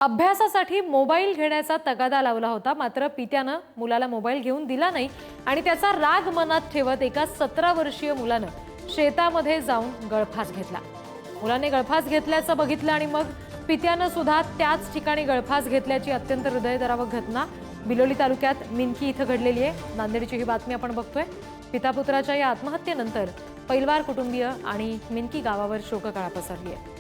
अभ्यासासाठी मोबाईल घेण्याचा तगादा लावला होता, मात्र पित्यानं मुलाला मोबाईल घेऊन दिला नाही आणि त्याचा राग मनात ठेवत एका 17 वर्षीय मुलानं शेतामध्ये जाऊन गळफास घेतला। मुलाने गळफास घेतल्याचं बघितलं आणि मग पित्यानं सुद्धा त्याच ठिकाणी गळफास घेतल्याची अत्यंत हृदयद्रावक घटना बिलोली तालुक्यात मिनकी इथं घडलेली आहे। नांदेडची ही बातमी आपण बघतोय। पिता पुत्राच्या या आत्महत्येनंतर पैलवार कुटुंबीय आणि मिनकी गावावर शोककळा पसरली आहे।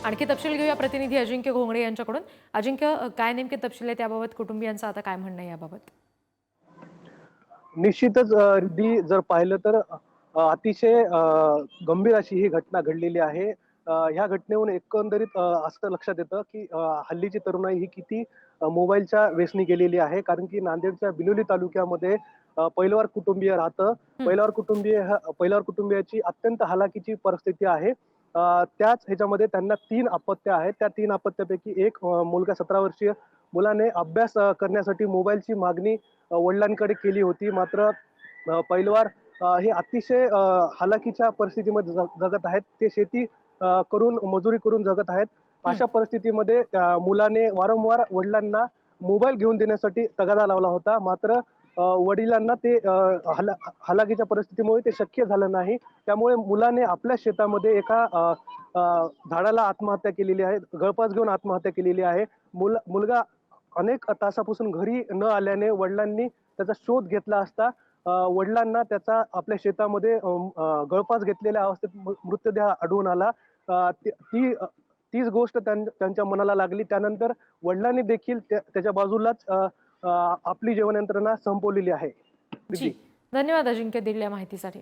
आणखी तपशील घेऊया प्रतिनिधी अजिंक्य घोंगडे यांच्याकडून। अजिंक्य, काय नेमके तपशील आहे त्याबाबत, कुटुंबियांचं आता काय म्हणणं आहे याबाबत? निश्चितच जर पाहिलं तर अतिशय गंभीर अशी ही घटना घडलेली आहे। ह्या घटनेवरून एकंदरीत असं लक्षात येतं की हल्लीची तरुणाई ही किती मोबाईलच्या व्यसनी गेलेली आहे। कारण की नांदेडच्या बिलोली तालुक्यामध्ये पैलवार कुटुंबीय राहतं। हं, पैलवार कुटुंबियाची अत्यंत हालाकीची परिस्थिती आहे। त्याच ह्याच्यामध्ये त्यांना 3 अपत्य आहेत। त्या 3 अपत्यापैकी एक मुलगा 17 वर्षीय मुलाने अभ्यास करण्यासाठी मोबाईलची मागणी वडिलांकडे केली होती। मात्र पैलवार हे अतिशय हालाकीच्या परिस्थितीमध्ये जगत आहेत। ते शेती करून मजुरी करून जगत आहेत। हं. अशा परिस्थितीमध्ये मुलाने वारंवार वडिलांना मोबाईल घेऊन देण्यासाठी तगादा लावला होता। मात्र वडिलांना ते हालाकीच्या परिस्थितीमुळे ते शक्य झालं नाही। त्यामुळे मुलाने आपल्या शेतामध्ये एका झाडाला आत्महत्या केलेली आहे, गळफास घेऊन आत्महत्या केलेली आहे। मुलगा अनेक तासापासून घरी न आल्याने वडिलांनी त्याचा शोध घेतला असता वडिलांना त्याचा आपल्या शेतामध्ये गळफास घेतलेल्या अवस्थेत मृतदेह आढळून आला। तीच गोष्ट त्यांच्या मनाला लागली। त्यानंतर वडिलांनी देखील त्याच्या बाजूलाच आपली जीवन यंत्रणा संपवलेली आहे। जी, धन्यवाद अजिंक्य दिलेल्या माहितीसाठी।